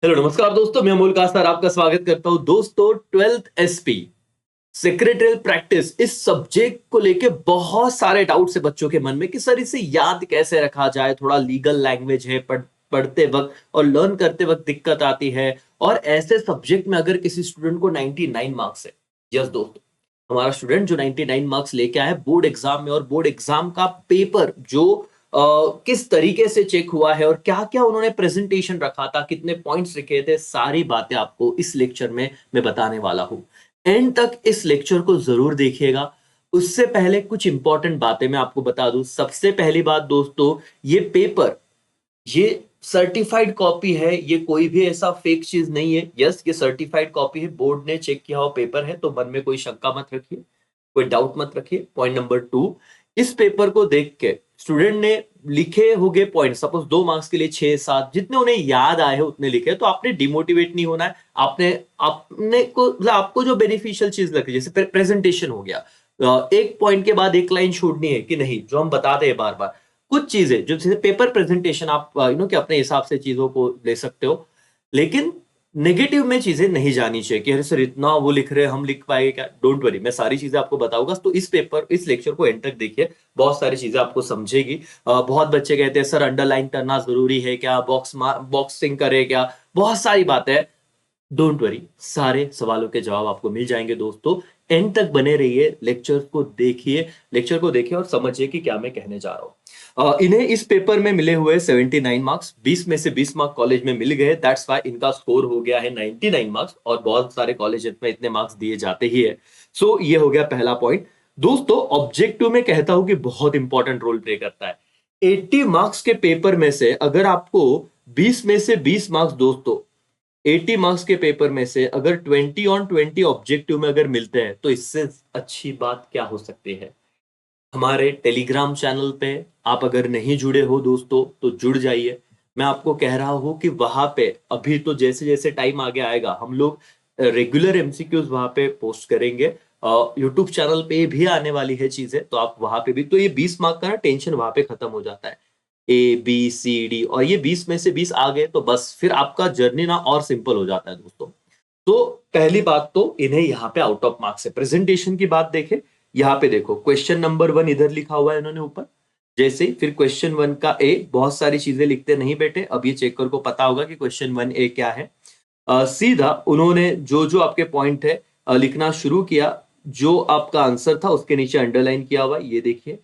Hello नमस्कार दोस्तों, मैं अमोल कास्तार आपका स्वागत करता हूं। दोस्तों, 12th एसपी सेक्रेटरियल प्रैक्टिस इस सब्जेक्ट को लेके बहुत सारे डाउट्स है बच्चों के मन में कि सर इसे याद कैसे रखा जाए। थोड़ा लीगल लैंग्वेज है, पढ़ते वक्त और लर्न करते वक्त दिक्कत आती है। और ऐसे सब्जेक्ट में अगर किसी स्टूडेंट को 99 मार्क्स है, यस दोस्तों, हमारा स्टूडेंट जो 99 मार्क्स लेके आया बोर्ड एग्जाम में, और बोर्ड एग्जाम का पेपर जो किस तरीके से चेक हुआ है और क्या क्या उन्होंने प्रेजेंटेशन रखा था, कितने पॉइंट्स लिखे थे, सारी बातें आपको इस लेक्चर में मैं बताने वाला हूं। एंड तक इस लेक्चर को जरूर देखिएगा। उससे पहले कुछ इंपॉर्टेंट बातें मैं आपको बता दूं। सबसे पहली बात दोस्तों, ये पेपर ये सर्टिफाइड कॉपी है, ये कोई भी ऐसा फेक चीज नहीं है। यस, ये सर्टिफाइड कॉपी है, बोर्ड ने चेक किया हुआ पेपर है, तो मन में कोई शंका मत रखिए, कोई डाउट मत रखिए। पॉइंट नंबर 2, इस पेपर को देख के स्टूडेंट ने लिखे होंगे पॉइंट, सपोज 2 मार्क्स के लिए 6-7, जितने उन्हें याद आए हैं उतने लिखे। तो आपने डिमोटिवेट नहीं होना है। आपने आपने को मतलब आपको जो बेनिफिशियल चीज लग रही है, जैसे प्रेजेंटेशन हो गया, एक पॉइंट के बाद एक लाइन छोड़नी है कि नहीं, जो हम बताते हैं बार बार। कुछ चीजें जो जैसे पेपर प्रेजेंटेशन आप कि अपने हिसाब से चीजों को ले सकते हो, लेकिन नेगेटिव में चीजें नहीं जानी चाहिए कि अरे सर इतना वो लिख रहे हैं, हम लिख पाएंगे क्या। डोंट वरी, मैं सारी चीजें आपको बताऊंगा। तो इस लेक्चर को एंड तक देखिए, बहुत सारी चीजें आपको समझेगी। बहुत बच्चे कहते हैं सर अंडरलाइन करना जरूरी है क्या, बॉक्सिंग करे क्या, बहुत सारी बातें हैं। डोंट वरी, सारे सवालों के जवाब आपको मिल जाएंगे दोस्तों। एंड तक बने रहिए, लेक्चर को देखिए और समझिए कि क्या मैं कहने जा रहा हूं। इन्हें इस पेपर में मिले हुए 79 मार्क्स, 20 में से 20 मार्क्स कॉलेज में मिल गए, दैट्स वाई इनका स्कोर हो गया है 99 मार्क्स। और बहुत सारे कॉलेज में इतने मार्क्स दिए जाते ही है। सो ये हो गया पहला पॉइंट। दोस्तों, ऑब्जेक्टिव में कहता हूं कि बहुत इंपॉर्टेंट रोल प्ले करता है। 80 मार्क्स के पेपर में से अगर आपको 20 में से 20 मार्क्स, दोस्तों 80 मार्क्स के पेपर में से अगर 20 on 20 ऑब्जेक्टिव में अगर मिलते हैं, तो इससे अच्छी बात क्या हो सकती है। हमारे टेलीग्राम चैनल पे आप अगर नहीं जुड़े हो दोस्तों, तो जुड़ जाइए। मैं आपको कह रहा हूं कि वहां पे अभी तो जैसे जैसे टाइम आगे आएगा, हम लोग रेगुलर एमसीक्यूज वहां पे पोस्ट करेंगे। यूट्यूब चैनल पे भी आने वाली है चीजें, तो आप वहां पे भी, तो ये 20 मार्क का ना टेंशन वहां पे खत्म हो जाता है। A B C D, और ये 20 में से 20 आ गए तो बस फिर आपका जर्नी ना और सिंपल हो जाता है दोस्तों। तो पहली बात तो इन्हें यहाँ पे आउट ऑफ मार्क्स है। प्रेजेंटेशन की बात देखें, यहाँ पे देखो क्वेश्चन नंबर 1 इधर लिखा हुआ है इन्होंने ऊपर। जैसे फिर क्वेश्चन 1 का ए, बहुत सारी चीजें लिखते नहीं बेटे, अब ये चेकर को पता होगा कि क्वेश्चन 1A क्या है। सीधा उन्होंने जो जो आपके पॉइंट है लिखना शुरू किया। जो आपका आंसर था उसके नीचे अंडरलाइन किया हुआ, ये देखिए।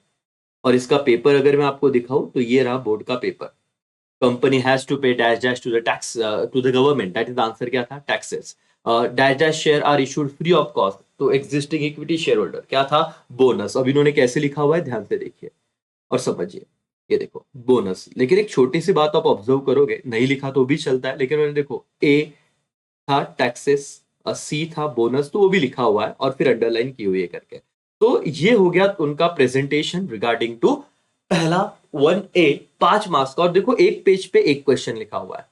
और इसका पेपर अगर मैं आपको दिखाऊं, तो ये रहा बोर्ड का paper. Company has to pay dash dash to the tax to the government, that is answer क्या था, taxes. Dash dash share are issued free of cost तो एग्जिस्टिंग इक्विटी शेयर होल्डर, क्या था, बोनस। अब इन्होंने कैसे लिखा हुआ है, ध्यान से देखिए और समझिए। ये देखो बोनस, लेकिन एक छोटी सी बात आप ऑब्जर्व करोगे, नहीं लिखा तो भी चलता है, लेकिन उन्होंने देखो ए था टैक्सेस, सी था बोनस, तो वो भी लिखा हुआ है और फिर अंडरलाइन की हुई है करके। तो ये हो गया उनका प्रेजेंटेशन रिगार्डिंग टू पहला 1A, 5 मार्क्स का। और देखो एक पेज पे एक क्वेश्चन लिखा हुआ है।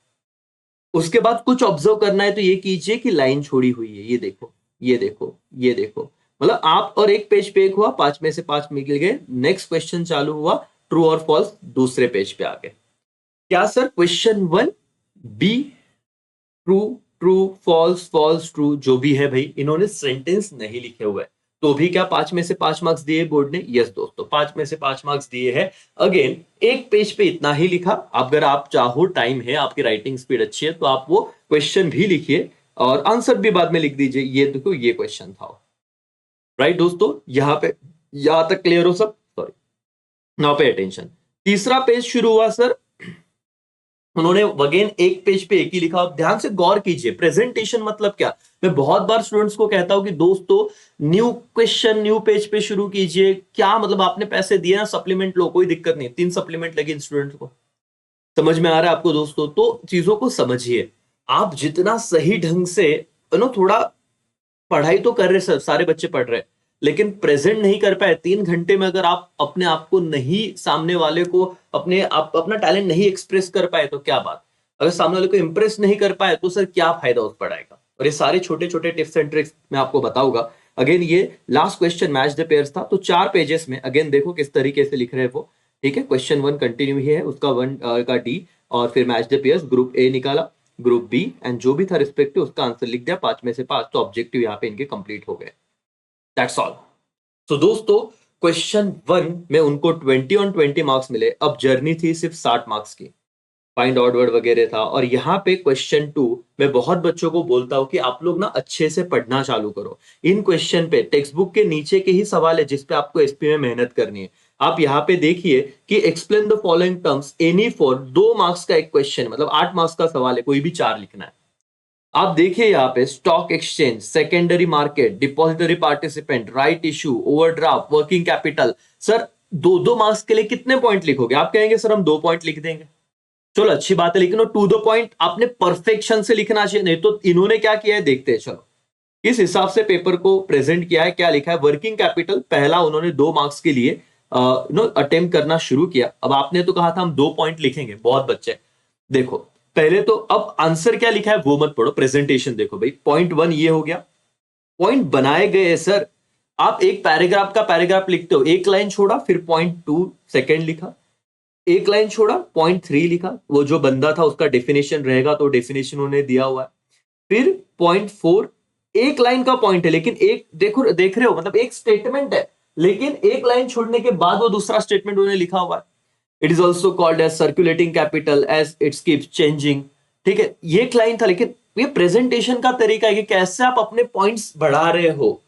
उसके बाद कुछ ऑब्जर्व करना है तो ये कीजिए कि लाइन छोड़ी हुई है, ये देखो, ये देखो, ये देखो। मतलब आप और एक पेज पे एक हुआ, 5 में से 5 निकल गए। नेक्स्ट क्वेश्चन चालू हुआ, ट्रू और फॉल्स दूसरे पेज पे आ गए। क्या sir question 1B true true false false true जो भी है भाई, इन्होंने सेंटेंस नहीं लिखे हुए, तो भी क्या 5 में से 5 मार्क्स दिए बोर्ड ने। यस दोस्तों, 5 में से 5 मार्क्स दिए हैं। अगेन एक पेज पे इतना ही लिखा। अगर आप चाहो, टाइम है, आपकी राइटिंग स्पीड अच्छी है, तो आप वो क्वेश्चन भी लिखिए और आंसर भी बाद में लिख दीजिए। ये देखो, ये क्वेश्चन था। राइट दोस्तों, यहां पे, यहां तक क्लियर हो सब, सॉरी, नाउ पे अटेंशन। तीसरा पेज शुरू हुआ सर, उन्होंने अगेन एक पेज पे एक ही लिखा। ध्यान से गौर कीजिए, प्रेजेंटेशन मतलब क्या। मैं बहुत बार स्टूडेंट्स को कहता हूं कि दोस्तों न्यू क्वेश्चन न्यू पेज पे शुरू कीजिए। क्या मतलब, आपने पैसे दिए ना, सप्लीमेंट लो, कोई दिक्कत नहीं, 3 सप्लीमेंट लगे स्टूडेंट को। समझ में आ रहा है आपको दोस्तों, तो चीजों को समझिए। आप जितना सही ढंग से थोड़ा पढ़ाई तो कर रहे, सर सारे बच्चे पढ़ रहे हैं, लेकिन प्रेजेंट नहीं कर पाए 3 घंटे में। अगर आप अपने आप को नहीं, सामने वाले को अपना टैलेंट नहीं एक्सप्रेस कर पाए, तो क्या बात। अगर सामने वाले को इंप्रेस नहीं कर पाए, तो सर क्या फायदा उस पढ़ाई का। और ये सारे छोटे छोटे टिप्स एंड ट्रिक्स मैं आपको बताऊंगा। अगेन ये last question match the pairs था, तो 4 पेजेस में अगेन देखो किस तरीके से लिख रहे हैं वो। ठीक है, क्वेश्चन 1 कंटिन्यू ही है, उसका 1 का डी, और फिर match the pairs group A निकाला। ग्रुप बी, एंड जो भी था रिस्पेक्टिव उसका आंसर लिख दिया 5 में से 5, तो ऑब्जेक्टिव यहाँ पे इनके कंप्लीट हो गए। That's all. तो दोस्तों क्वेश्चन 1 में उनको 20 on 20 मार्क्स मिले। अब जर्नी थी सिर्फ 60 मार्क्स की, फाइंड आउट वर्ड वगैरह था। और यहाँ पे क्वेश्चन 2 मैं बहुत बच्चों को बोलता हूं कि आप लोग ना अच्छे से पढ़ना चालू करो। इन क्वेश्चन पे टेक्स्ट बुक के नीचे के ही सवाल है जिसपे आपको एसपी में मेहनत करनी है। आप यहाँ पे देखिए कि explain the following terms any for 2 marks का एक क्वेश्चन, मतलब 8 मार्क्स का सवाल है, कोई भी 4 लिखना है। आप देखिए यहाँ पे stock exchange, secondary market, depository participant, right issue, overdraft, working capital. Sir 2-2 marks के लिए कितने पॉइंट लिखोगे? आप कहेंगे सर हम 2 पॉइंट लिख देंगे। चलो अच्छी बात है, लेकिन वो टू द पॉइंट आपने परफेक्शन से लिखना चाहिए। नहीं तो इन्होंने क्या किया है देखते हैं। चलो इस हिसाब से पेपर को प्रेजेंट किया है। क्या लिखा है? वर्किंग कैपिटल पहला उन्होंने 2 मार्क्स के लिए अटेम्प्ट करना शुरू किया। अब आपने तो कहा था हम 2 पॉइंट लिखेंगे, बहुत बच्चे देखो पहले तो। अब आंसर क्या लिखा है वो मत पढ़ो, प्रेजेंटेशन देखो भाई। पॉइंट 1 ये हो गया, पॉइंट बनाए गए सर। आप एक पैराग्राफ का पैराग्राफ लिखते हो, एक लाइन छोड़ा, फिर पॉइंट 2 सेकेंड लिखा, एक लाइन छोड़ा, पॉइंट 3 लिखा। वो जो बंदा था उसका डेफिनेशन रहेगा तो डेफिनेशन उन्हें दिया हुआ है। फिर पॉइंट 4 एक लाइन का पॉइंट है, लेकिन एक देखो, देख रहे हो, मतलब एक स्टेटमेंट है, लेकिन एक लाइन छोड़ने के बाद वो दूसरा स्टेटमेंट उन्हें लिखा हुआ है। It is also called as circulating capital as its keeps changing. ठीक है, ये एक लाइन था, लेकिन ये प्रेजेंटेशन का तरीका है कि कैसे आप अपने पॉइंट्स बढ़ा रहे हो।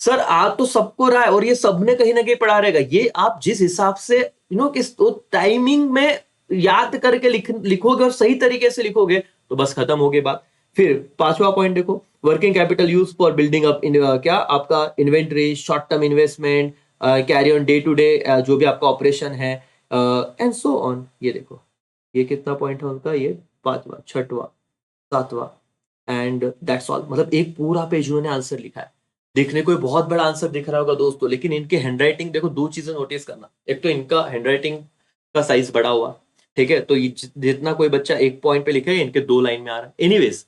सर आ तो सबको रहा है और ये सबने कहीं ना कहीं पढ़ा रहेगा। ये आप जिस हिसाब से किस तो टाइमिंग में याद करके लिखोगे और सही तरीके से लिखोगे तो बस खत्म हो गई बात। फिर 5वां पॉइंट देखो, working capital use for building up क्या आपका inventory, short term investment, carry on day to day जो भी आपका ऑपरेशन है, एंड सो ऑन। ये देखो ये कितना पॉइंट है उनका, ये 5वां, 6वां, 7वां, एंड दैट्स ऑल। मतलब एक पूरा पेज उन्होंने आंसर लिखा है। देखने को बहुत बड़ा आंसर दिख रहा होगा दोस्तों, लेकिन इनके हैंडराइटिंग देखो। 2 चीजें नोटिस करना, एक तो इनका हैंडराइटिंग का साइज बड़ा हुआ, ठीक है, तो जितना कोई बच्चा 1 पॉइंट पे लिखे इनके 2 लाइन में आ रहा है। एनीवेज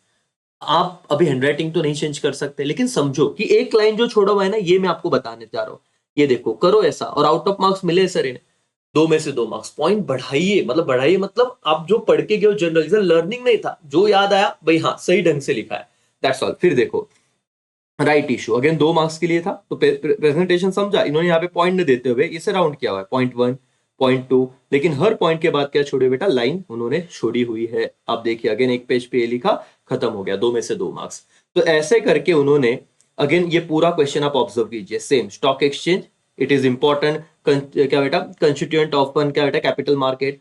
आप अभी हैंडराइटिंग तो नहीं चेंज कर सकते, लेकिन समझो कि एक लाइन जो छोड़ा हुआ है ना, ये मैं आपको बताने जा रहा हूँ। ये देखो करो ऐसा, और आउट ऑफ मार्क्स मिले सर इन्हें 2 में से 2 मार्क्स। पॉइंट बढ़ाइए, मतलब बढ़ाइए, मतलब आप जो पढ़ के गए हो जर्नलिज्म, लर्निंग नहीं था, जो याद आया भाई हाँ सही ढंग से लिखा है, दैट्स ऑल। फिर देखो राइट इशू अगेन 2 मार्क्स के लिए था, तो प्रेजेंटेशन समझा। इन्होंने यहाँ पे पॉइंट न देते हुए इसे राउंड किया हुआ है, पॉइंट 1, पॉइंट 2, लेकिन हर पॉइंट के बाद क्या छोड़े बेटा? लाइन उन्होंने छोड़ी हुई है। आप देखिए अगेन एक पेज पे ये लिखा, खत्म हो गया, 2 में से 2 मार्क्स। तो ऐसे करके उन्होंने अगेन ये पूरा क्वेश्चन आप ऑब्जर्व कीजिए, same stock exchange, it is important क्या बेटा? कंस्टिट्यूएंट ऑफ वन क्या बेटा? Capital market.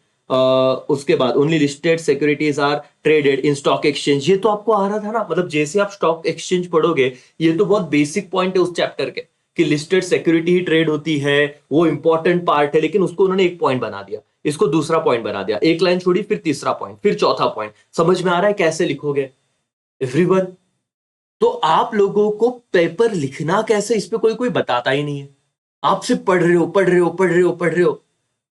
उसके बाद only listed securities are traded in stock exchange. ये तो आपको आ रहा था ना, मतलब जैसे आप स्टॉक एक्सचेंज पढ़ोगे, ये तो बहुत बेसिक पॉइंट है उस चैप्टर के कि लिस्टेड सिक्योरिटी ही ट्रेड होती है, वो इंपॉर्टेंट पार्ट है, लेकिन उसको उन्होंने एक पॉइंट बना दिया, इसको दूसरा पॉइंट बना दिया, एक लाइन छोड़ी, फिर तीसरा पॉइंट, फिर चौथा पॉइंट। समझ में आ रहा है कैसे लिखोगे एवरीवन? तो आप लोगों को पेपर लिखना कैसे, इस पे कोई कोई बताता ही नहीं है। आप सिर्फ पढ़ रहे हो, पढ़ रहे हो, पढ़ रहे हो, पढ़ रहे हो।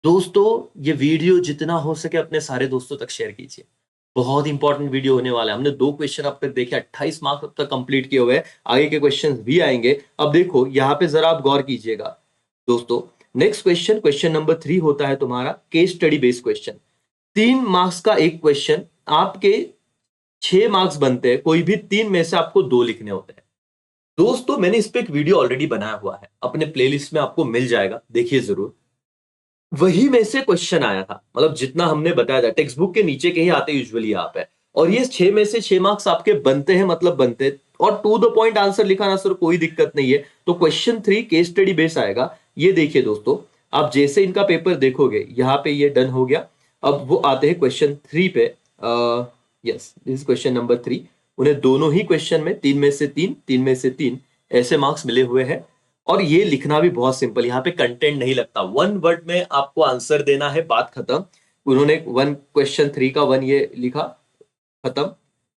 दोस्तों ये वीडियो जितना हो सके अपने सारे दोस्तों तक शेयर कीजिए। बहुत इंपॉर्टेंट वीडियो होने वाला है। हमने 2 क्वेश्चन अब तक देखे, 28 मार्क्स अब तक कंप्लीट किए हुए हैं, आगे के क्वेश्चन भी आएंगे। अब देखो यहाँ पे जरा आप गौर कीजिएगा दोस्तों। नेक्स्ट क्वेश्चन, क्वेश्चन नंबर 3 होता है तुम्हारा case study based question. 3 marks का एक क्वेश्चन, आपके 6 मार्क्स बनते हैं, कोई भी 3 में से आपको 2 लिखने होते हैं। दोस्तों मैंने इस पे एक वीडियो ऑलरेडी बनाया हुआ है, अपने प्लेलिस्ट में आपको मिल जाएगा, देखिए जरूर। वही में से क्वेश्चन आया था, मतलब जितना हमने बताया था, टेक्स्ट बुक के नीचे के ही आते यूजुअली यहाँ पे। और ये 6 में से 6 मार्क्स आपके बनते हैं, मतलब बनते हैं। और टू द पॉइंट आंसर लिखा ना सर, कोई दिक्कत नहीं है। तो क्वेश्चन 3 केस स्टडी बेस आएगा। ये देखिए दोस्तों, आप जैसे इनका पेपर देखोगे, यहाँ पे ये डन हो गया। अब वो आते हैं क्वेश्चन 3 पे। Yes, this question number 3। उन्हें दोनों ही क्वेश्चन में 3 में से 3, 3 में से 3 ऐसे मार्क्स मिले हुए हैं। और ये लिखना भी बहुत सिंपल, यहाँ पे कंटेंट नहीं लगता, 1 वर्ड में आपको आंसर देना है, बात खत्म। उन्होंने 1 क्वेश्चन 3 का 1 ये लिखा, खत्म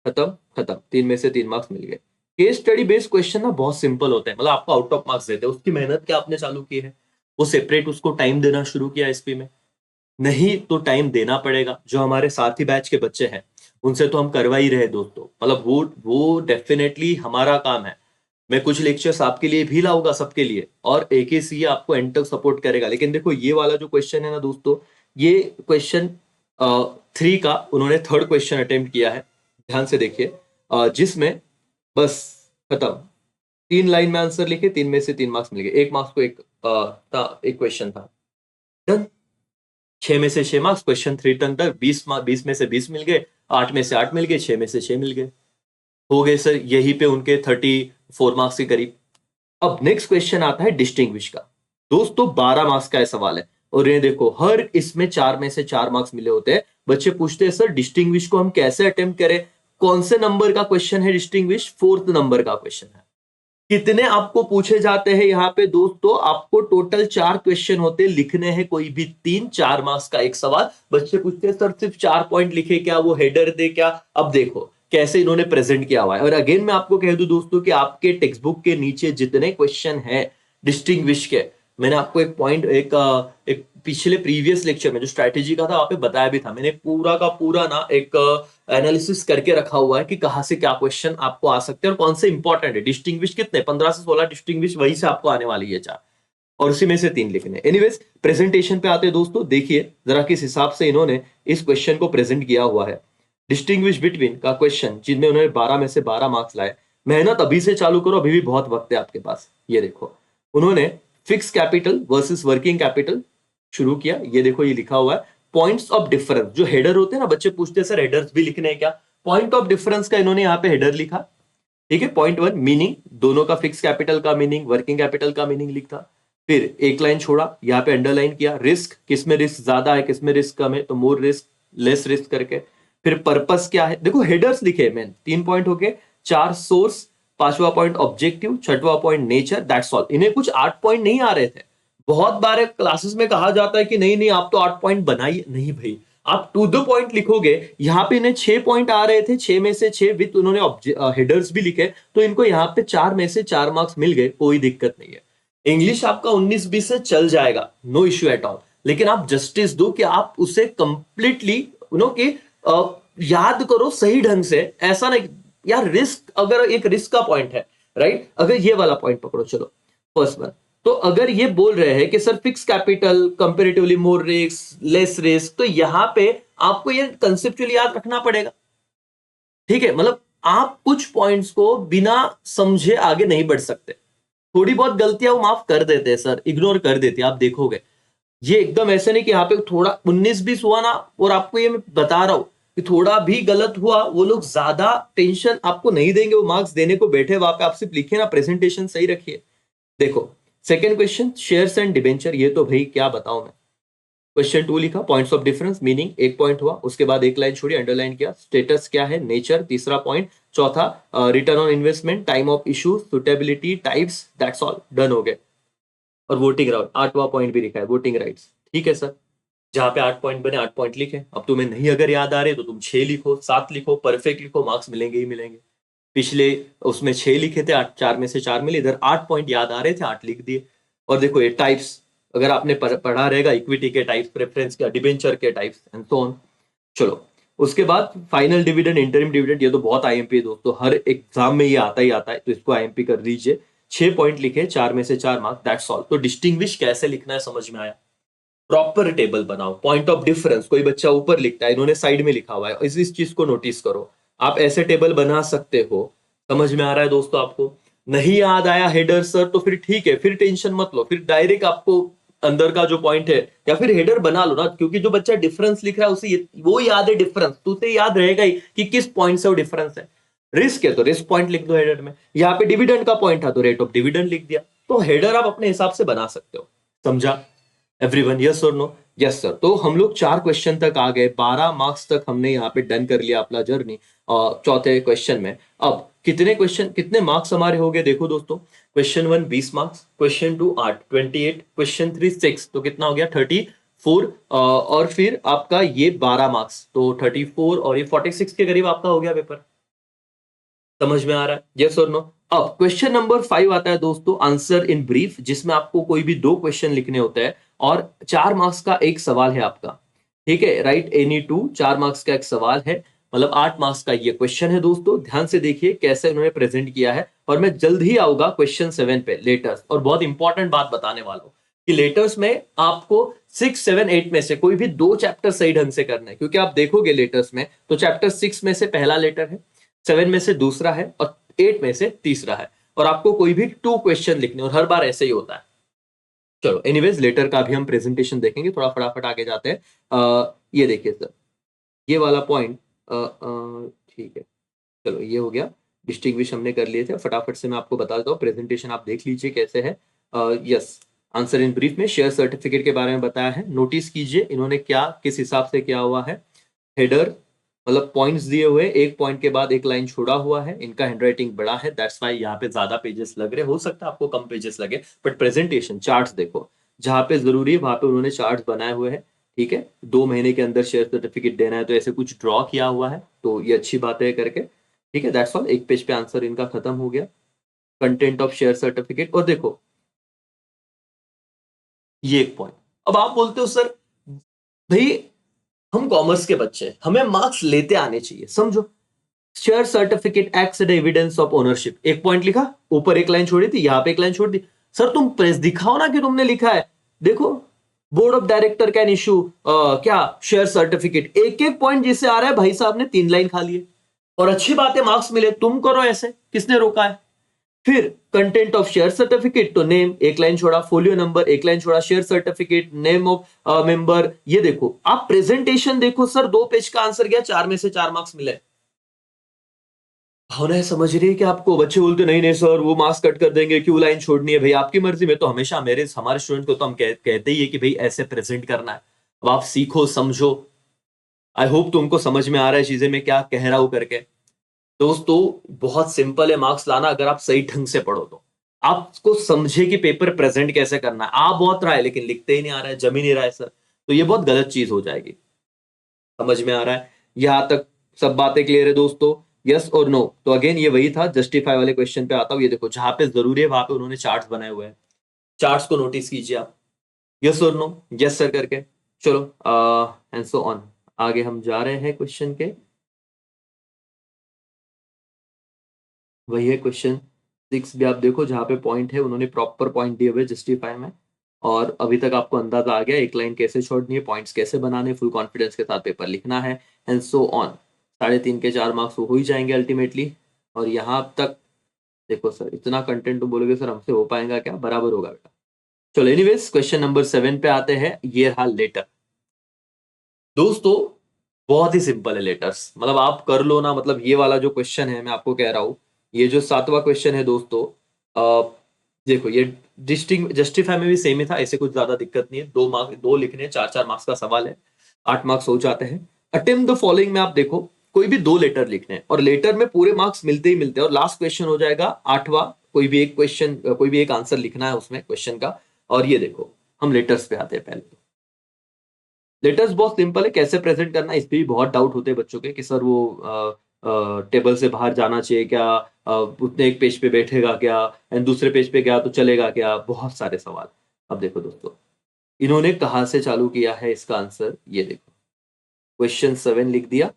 खत्म खत्म, 3 में से 3 मार्क्स मिल गए। केस स्टडी बेस्ड क्वेश्चन ना बहुत सिंपल होते हैं, मतलब आपको आउट ऑफ मार्क्स देते हैं। उसकी मेहनत क्या आपने चालू की है? वो सेपरेट उसको टाइम देना शुरू किया एसपी में? नहीं तो टाइम देना पड़ेगा। जो हमारे साथी बैच के बच्चे हैं उनसे तो हम करवा ही रहे दोस्तों, मतलब वो डेफिनेटली हमारा काम है। मैं कुछ लेक्चर्स आपके लिए भी लाऊंगा, सबके लिए, और एक ही सी आपको एंड तक सपोर्ट करेगा। लेकिन देखो ये वाला जो क्वेश्चन है ना दोस्तों, ये क्वेश्चन 3 का उन्होंने थर्ड क्वेश्चन अटेम्प्ट किया है, ध्यान से देखिए, जिसमें बस खत्म, 3 लाइन में आंसर लिखे, 3 में से 3 मार्क्स मिल गए, 1 मार्क्स को एक क्वेश्चन था, डन। 6 में से 6 मार्क्स, क्वेश्चन 3 टर्न तक, 20 में से 20 मिल गए, 8 में से 8 मिल गए, 6 में से 6 मिल गए, हो गए सर यहीं पे उनके 34 मार्क्स के करीब। अब नेक्स्ट क्वेश्चन आता है डिस्टिंग्विश का। दोस्तों 12 मार्क्स का सवाल है, और ये देखो हर इसमें 4 में से 4 मार्क्स मिले होते हैं। बच्चे पूछते हैं सर डिस्टिंग्विश को हम कैसे अटेम्प्ट करें, कौन से नंबर का क्वेश्चन है डिस्टिंग्विश, 4th नंबर का क्वेश्चन है। कितने आपको पूछे जाते हैं यहाँ पे दोस्तों, आपको टोटल 4 क्वेश्चन होते हैं, लिखने हैं कोई भी 3, 4 मार्क्स का एक सवाल। बच्चे पूछते हैं सर सिर्फ 4 पॉइंट लिखे क्या, वो हेडर दे क्या। अब देखो कैसे इन्होंने प्रेजेंट किया हुआ है। और अगेन मैं आपको कह दूं दोस्तों कि आपके टेक्स्ट बुक के नीचे जितने क्वेश्चन है डिस्टिंग्विश के, मैंने आपको एक पॉइंट एक पिछले प्रीवियस लेक्चर में जो स्ट्रैटेजी का था वहां पे बताया भी था, मैंने पूरा का पूरा ना एक एनालिसिस करके रखा हुआ है कि कहां से क्या क्वेश्चन आपको आ सकते हैं और कौन से इंपॉर्टेंट है। डिस्टिंग्विश कितने, 15 से 16 डिस्टिंग्विश वहीं से आपको आने वाली है 4, और उसी में से 3 लिखने। एनीवेज प्रेजेंटेशन पे आते हैं दोस्तों, देखिए जरा किस हिसाब से इन्होंने इस क्वेश्चन को प्रेजेंट किया हुआ है। डिस्टिंग्विश बिटवीन का क्वेश्चन जिनमें उन्होंने 12 में से 12 मार्क्स लाए। मेहनत अभी से चालू करो, अभी भी बहुत वक्त है आपके पास। ये देखो उन्होंने fix capital versus working capital शुरू किया। ये देखो ये लिखा हुआ है पॉइंट्स ऑफ डिफरेंस, जो हेडर होते हैं ना, बच्चे पूछते हैं सर हेडर्स भी लिखने हैं क्या, पॉइंट ऑफ डिफरेंस का इन्होंने यहाँ पे हेडर लिखा। ठीक है, पॉइंट 1 मीनिंग, दोनों का फिक्स कैपिटल का मीनिंग, वर्किंग कैपिटल का मीनिंग लिखा। फिर एक लाइन छोड़ा, यहाँ पे अंडरलाइन किया, रिस्क, किसमें रिस्क ज्यादा है किसमें रिस्क कम है, तो मोर रिस्क लेस रिस्क करके। फिर पर्पस क्या है, देखो हेडर्स लिखे मैंने, 3 पॉइंट हो गए, 4 सोर्स, 5वां पॉइंट ऑब्जेक्टिव, 6वां पॉइंट नेचर, दैट्स ऑल। इन्हें कुछ 8 पॉइंट नहीं आ रहे थे। बहुत बार क्लासेस में कहा जाता है कि नहीं नहीं आप तो 8 पॉइंट बनाइए, नहीं भाई, आप टू द पॉइंट लिखोगे। यहाँ पे इन्हें 6 पॉइंट आ रहे थे, 6 में से 6 विद उन्होंने हेडर्स भी लिखे, तो इनको यहाँ पे 4 में से 4 मार्क्स मिल गए, कोई दिक्कत नहीं है। इंग्लिश आपका 19-20 से चल जाएगा, नो इश्यू एट ऑल, लेकिन आप जस्टिस दो कि आप उसे कंप्लीटली कि याद करो सही ढंग से। ऐसा नहीं यार, रिस्क अगर एक रिस्क का पॉइंट है, राइट, अगर ये वाला पॉइंट पकड़ो, चलो फर्स्ट वन, तो अगर ये बोल रहे हैं कि sir fix capital comparatively more risk less risk, तो यहां पे आपको ये कंसेप्चुअली याद रखना पड़ेगा। ठीक है, मतलब आप कुछ पॉइंट्स को बिना समझे आगे नहीं बढ़ सकते। थोड़ी बहुत गलतियां वो माफ कर देते हैं सर, इग्नोर कर देते हैं, आप देखोगे। ये एकदम ऐसे नहीं कि यहाँ पे थोड़ा 19-20 हुआ ना, और आपको ये मैं बता रहा हूं कि थोड़ा भी गलत हुआ, वो लोग ज्यादा टेंशन आपको नहीं देंगे, वो मार्क्स देने को बैठे वहां पे। आप सिर्फ लिखिए ना, प्रेजेंटेशन सही रखिए। देखो second question shares and debenture, ये तो भाई क्या बताऊं मैं। क्वेश्चन 2 लिखा points of difference, meaning 1 point हुआ, उसके बाद एक लाइन छोड़ी, अंडरलाइन किया। स्टेटस क्या है, नेचर, तीसरा पॉइंट। चौथा return on investment, time of issue, suitability, types, that's all, done हो गए। और वोटिंग राइट, 8वां पॉइंट भी लिखा है, वोटिंग राइट्स। ठीक है सर, जहां पे 8 पॉइंट बने 8 पॉइंट लिखे। अब तुम्हें नहीं अगर याद आ रहे तो तुम 6 लिखो, 7 लिखो, परफेक्ट लिखो, मार्क्स मिलेंगे ही मिलेंगे। पिछले उसमें 6 लिखे थे, 8 4 में से 4 मिले, इधर 8 पॉइंट याद आ रहे थे, 8 लिख दिए। और देखो ये टाइप्स अगर आपने पढ़ा रहेगा, इक्विटी के टाइप्स, प्रेफरेंस के, डिबेंचर के टाइप्स एंड सो ऑन। चलो उसके बाद फाइनल डिविडेंड, इंटरिम डिविडेंड, ये तो बहुत आईएमपी है दोस्तों, हर एग्जाम में ये आता ही आता है, तो इसको आईएमपी कर दीजिए। 6 पॉइंट लिखे, 4 में से 4 मार्क्स, दैट्स ऑल। तो डिस्टिंग्विश कैसे लिखना है समझ में आया। प्रॉपर टेबल बनाओ। पॉइंट ऑफ डिफरेंस कोई बच्चा ऊपर लिखता है, इन्होंने साइड में लिखा हुआ है, इस चीज को नोटिस करो। आप ऐसे टेबल बना सकते हो। समझ में आ रहा है दोस्तों आपको। नहीं याद आया हेडर सर, तो फिर ठीक है, फिर टेंशन मत लो, फिर डायरेक्ट आपको अंदर का जो पॉइंट है, या फिर हेडर बना लो ना, क्योंकि जो बच्चा डिफरेंस लिख रहा है उसे वो याद है डिफरेंस, तो उसे याद रहेगा ही कि किस पॉइंट से वो डिफरेंस है। रिस्क है तो रिस्क पॉइंट लिख दो हेडर में, यहाँ पे डिविडेंड का पॉइंट था तो रेट ऑफ डिविडेंड लिख दिया। तो हेडर आप अपने हिसाब से बना सकते हो। समझा एवरीवन, यस और नो? Yes sir. तो हम लोग 4 क्वेश्चन तक आ गए, 12 मार्क्स तक हमने यहाँ पे डन कर लिया अपना जर्नी चौथे क्वेश्चन में। अब कितने क्वेश्चन, कितने मार्क्स हमारे हो गए देखो दोस्तों। क्वेश्चन 1 20 मार्क्स, क्वेश्चन 2 8 28, क्वेश्चन 3 6, तो कितना हो गया 34। और फिर आपका ये 12 मार्क्स, तो 34 और ये 46 के करीब आपका हो गया पेपर। समझ में आ रहा है, यस और नो? अब क्वेश्चन नंबर 5 आता है दोस्तों, आंसर इन ब्रीफ, जिसमें आपको कोई भी 2 क्वेश्चन लिखने होते हैं और 4 मार्क्स का एक सवाल है आपका। ठीक है, राइट एनी 2, 4 मार्क्स का एक सवाल है, मतलब 8 मार्क्स का ये क्वेश्चन है दोस्तों। ध्यान से देखिए कैसे उन्होंने प्रेजेंट किया है, और मैं जल्द ही आऊंगा क्वेश्चन 7 पे लेटेस्ट, और बहुत इंपॉर्टेंट बात बताने वाला हूं कि लेटर्स में आपको 6, 7, 8 में से कोई भी 2 चैप्टर सही ढंग से करना है, क्योंकि आप देखोगे लेटर्स में तो चैप्टर 6 में से पहला लेटर है, 7 में से दूसरा है और 8 में से तीसरा है, और आपको कोई भी 2 क्वेश्चन लिखने, और हर बार ऐसे ही होता है। चलो एनीवेज लेटर का भी हम प्रेजेंटेशन देखेंगे, थोड़ा फटाफट आगे जाते हैं। ये देखिए सर, ये वाला पॉइंट ठीक है, चलो ये हो गया, डिस्टिंग्विश हमने कर लिए थे। फटाफट से मैं आपको बता देता हूँ, प्रेजेंटेशन आप देख लीजिए कैसे है। यस, आंसर इन ब्रीफ में शेयर सर्टिफिकेट के बारे में बताया है। नोटिस कीजिए इन्होंने क्या किस हिसाब से किया हुआ है। हेडर मतलब पॉइंट्स दिए हुए, एक पॉइंट के बाद एक लाइन छोड़ा हुआ है। इनका हैंडराइटिंग बड़ा है, दैट्स वाई यहाँ पे ज्यादा पेजेस लग रहे, हो सकता है आपको कम पेजेस लगे, बट प्रेजेंटेशन चार्ट्स देखो, जहां पे जरूरी है वहां पे उन्होंने चार्ट्स बनाए हुए हैं। ठीक है, 2 महीने के अंदर शेयर सर्टिफिकेट देना है तो ऐसे कुछ ड्रॉ किया हुआ है, तो ये अच्छी बात है करके। ठीक है, दैट्स ऑल, एक पेज पे आंसर इनका खत्म हो गया। कंटेंट ऑफ शेयर सर्टिफिकेट, और देखो ये एक पॉइंट। अब आप बोलते हो सर भाई हम कॉमर्स के बच्चे हैं, हमें मार्क्स लेते आने चाहिए, समझो। Share certificate acts as evidence of ownership, एक पॉइंट लिखा, ऊपर एक लाइन छोड़ी थी, यहां पे एक लाइन छोड़ दी। सर तुम प्रेस दिखाओ ना कि तुमने लिखा है। देखो, board of director can issue क्या शेयर सर्टिफिकेट, एक एक पॉइंट जिससे आ रहा है भाई साहब ने 3 लाइन खा लिए, और अच्छी बात है मार्क्स मिले, तुम करो ऐसे, किसने रोका है। फिर कंटेंट ऑफ शेयर सर्टिफिकेट, तो नेम एक लाइन छोड़ा, फोलियो नंबर एक लाइन छोड़ा, share certificate, name of member. ये देखो, आप प्रेजेंटेशन देखो सर, 2 पेज का आंसर गया, 4 में से 4 मार्क्स मिले। भावना समझ रही है कि आपको। बच्चे बोलते नहीं नहीं सर वो मार्क्स कट कर देंगे, क्यों लाइन छोड़नी है भाई, आपकी मर्जी। में तो हमेशा हमारे स्टूडेंट को तो हम कहते ही है कि भाई ऐसे प्रेजेंट करना है। अब आप सीखो समझो, आई होप तुमको समझ में आ रहा है चीजें मैं क्या कह रहा हूं करके। दोस्तों बहुत सिंपल है मार्क्स लाना, अगर आप सही ढंग से पढ़ो तो। आपको समझे कि पेपर प्रेजेंट कैसे करना है, आप बहुत रहा है लेकिन लिखते ही नहीं आ रहा है, जम ही नहीं रहा है सर, तो ये बहुत गलत चीज हो जाएगी। समझ में आ रहा है यहां तक, सब बातें क्लियर है दोस्तों, यस और नो। तो अगेन ये वही था, जस्टिफाई वाले क्वेश्चन पे आता हूं। ये देखो जहां पे जरूरी है वहां पे उन्होंने चार्ट्स बनाए हुए हैं, चार्ट्स को नोटिस कीजिए आप, यस और नो, यस सर करके। चलो एंड सो ऑन, आगे हम जा रहे हैं क्वेश्चन के। वही है क्वेश्चन 6 भी, आप देखो जहां पे पॉइंट है उन्होंने प्रॉपर पॉइंट दिए हुए जस्टिफाई में, और अभी तक आपको अंदाजा आ गया एक लाइन कैसे छोड़नी है, पॉइंट्स कैसे बनाने, फुल कॉन्फिडेंस के साथ पेपर लिखना है, एंड सो ऑन। 3.5 के 4 मार्क्स हो ही जाएंगे अल्टीमेटली। और यहाँ तक देखो सर, इतना कंटेंट तुम बोलोगे सर हमसे हो पाएगा क्या, बराबर होगा बेटा। चलो एनीवेज क्वेश्चन नंबर 7 पे आते हैं। ये रहा लेटर। दोस्तों बहुत ही सिंपल है लेटर्स, मतलब आप कर लो ना, मतलब ये वाला जो क्वेश्चन है मैं आपको कह रहा हूं, ये जो 7वां क्वेश्चन है दोस्तों, देखो ये डिस्टिंग जस्टिफाई में भी सेम ही था, ऐसे कुछ ज्यादा दिक्कत नहीं है। 2 मार्क्स 2 लिखने, 4-4 मार्क्स का सवाल है, 8 मार्क्स हो जाते हैं। अटेम्प्ट द फॉलोइंग में आप देखो कोई भी 2 लेटर लिखने हैं, और लेटर में पूरे मार्क्स मिलते ही मिलते हैं, और लास्ट क्वेश्चन हो जाएगा 8वां, कोई भी एक क्वेश्चन, कोई भी एक आंसर लिखना है उसमें क्वेश्चन का। और ये देखो हम लेटर्स पे आते हैं। पहले तो लेटर्स बहुत सिंपल है, कैसे प्रेजेंट करना है इस पे भी बहुत डाउट होते हैं बच्चों के, कि सर वो टेबल से बाहर जाना चाहिए क्या, उतने एक पेज पे बैठेगा क्या, एंड दूसरे पेज पे गया तो चलेगा क्या, बहुत सारे सवाल। अब देखो दोस्तों, इन्होंने कहाँ से चालू किया है इसका आंसर, ये देखो क्वेश्चन 7 लिख दिया।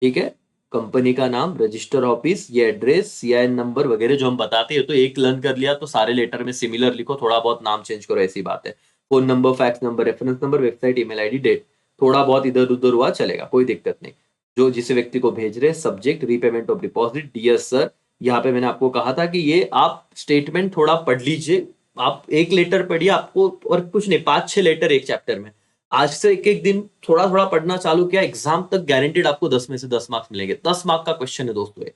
ठीक है, कंपनी का नाम, रजिस्टर ऑफिस, ये एड्रेस, सीआईएन नंबर वगैरह जो हम बताते हैं, तो एक लर्न कर लिया तो सारे लेटर में सिमिलर लिखो, थोड़ा बहुत नाम चेंज करो, ऐसी बात है। Phone number, fax number, reference number, website, email ID, date, थोड़ा बहुत इधर उधर हुआ चलेगा, कोई दिक्कत नहीं। जो जिस व्यक्ति को भेज रहे, subject repayment of deposit, dear sir. यहाँ पे मैंने आपको कहा था कि ये आप स्टेटमेंट थोड़ा पढ़ लीजिए, आप एक लेटर पढ़िए आपको, और कुछ नहीं, 5-6 लेटर एक चैप्टर में, आज से एक एक दिन थोड़ा थोड़ा पढ़ना चालू किया, एग्जाम तक गारंटेड आपको 10 में से 10 मार्क्स मिलेंगे। 10 मार्क का क्वेश्चन है दोस्तों ये।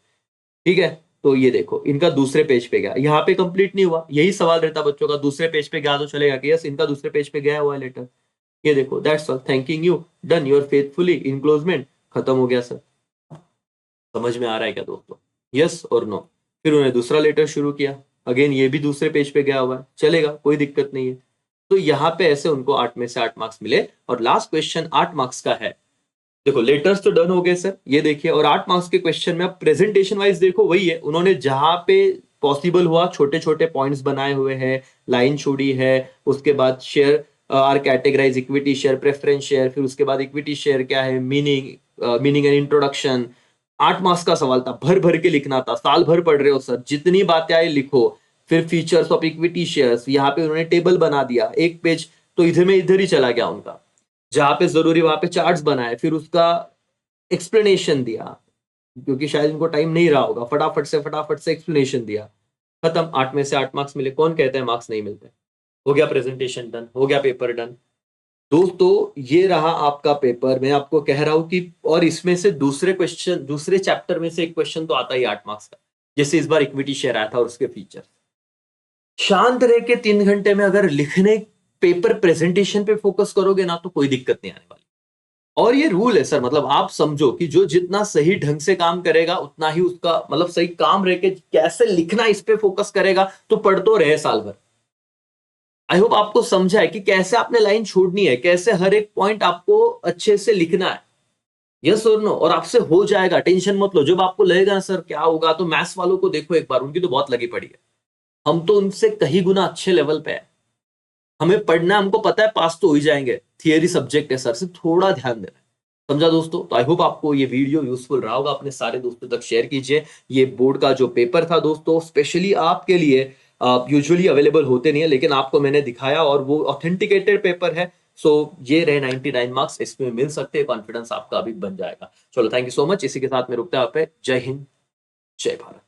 ठीक है, तो ये देखो इनका दूसरे पेज पे गया, यहाँ पे कंप्लीट नहीं हुआ, यही सवाल रहता बच्चों का, दूसरे पेज पे गया तो चलेगा कि यस इनका दूसरे पेज पे गया हुआ है लेटर। ये देखो that's all, thanking you, done your faithfully, enclosement, खत्म हो गया सर। समझ में आ रहा है क्या दोस्तों, यस और नो। फिर उन्होंने दूसरा लेटर शुरू किया, अगेन ये भी दूसरे पेज पे गया हुआ है, चलेगा कोई दिक्कत नहीं है। तो यहाँ पे ऐसे उनको 8 में से 8 मार्क्स मिले, और लास्ट क्वेश्चन 8 मार्क्स का है। देखो लेटर्स तो डन हो गए सर, ये देखिए, और 8 मार्क्स के क्वेश्चन में आप प्रेजेंटेशन वाइज देखो वही है, उन्होंने जहां पे पॉसिबल हुआ छोटे छोटे पॉइंट्स बनाए हुए हैं, लाइन छोड़ी है, उसके बाद share are categorize, equity share, preference share, फिर उसके बाद इक्विटी शेयर क्या है, मीनिंग एंड इंट्रोडक्शन। 8 मार्क्स का सवाल था, भर भर के लिखना था, साल भर पढ़ रहे हो सर, जितनी बातें आए लिखो। फिर फीचर्स ऑफ इक्विटी शेयर्स, यहाँ पे उन्होंने टेबल बना दिया, एक पेज तो इधर में इधर ही चला गया उनका, जहां पे जरूरी वहां पे चार्ट्स बनाए, फिर उसका एक्सप्लेनेशन दिया, क्योंकि शायद उनको टाइम नहीं रहा होगा, फटाफट से एक्सप्लेनेशन दिया, खत्म, 8 में से 8 मार्क्स मिले। कौन कहता है मार्क्स नहीं मिलते? हो गया प्रेजेंटेशन डन, हो गया पेपर डन। दोस्तों ये रहा आपका पेपर, मैं आपको कह रहा हूं कि, और इसमें से दूसरे क्वेश्चन, दूसरे चैप्टर में से एक क्वेश्चन तो आता ही 8 मार्क्स का, जैसे इस बार इक्विटी शेयर आया था और उसके फीचर। शांत रह के 3 घंटे में अगर लिखने, पेपर प्रेजेंटेशन पे फोकस करोगे ना, तो कोई दिक्कत नहीं आने वाली। और ये रूल है सर, मतलब आप समझो कि जो जितना सही ढंग से काम करेगा उतना ही उसका मतलब सही काम रह के कैसे लिखना, इस पे फोकस करेगा तो पढ़ तो रहे साल भर। आई होप आपको समझा है कि कैसे आपने लाइन छोड़नी है, कैसे हर एक पॉइंट आपको अच्छे से लिखना है। यस और नो, और आपसे हो जाएगा, टेंशन मत लो। जब आपको लगेगा ना सर क्या होगा, तो मैथ्स वालों को देखो एक बार, उनकी तो बहुत लगी पड़ी है, हम तो उनसे कहीं गुना अच्छे लेवल पे है। हमें पढ़ना, हमको पता है पास तो हो ही जाएंगे, थियरी सब्जेक्ट है सर, सिर्फ थोड़ा ध्यान देना है। समझा दोस्तों? तो आई होप आपको ये वीडियो यूजफुल रहा होगा, अपने सारे दोस्तों तक शेयर कीजिए। ये बोर्ड का जो पेपर था दोस्तों, स्पेशली आपके लिए, यूजुअली अवेलेबल होते नहीं है, लेकिन आपको मैंने दिखाया, और वो ऑथेंटिकेटेड पेपर है। सो ये रहे 99 मार्क्स, इसमें मिल सकते हैं, कॉन्फिडेंस आपका अभी बन जाएगा। चलो, थैंक यू सो मच। इसी के साथ में रुकते हैं आप पे। जय हिंद, जय भारत।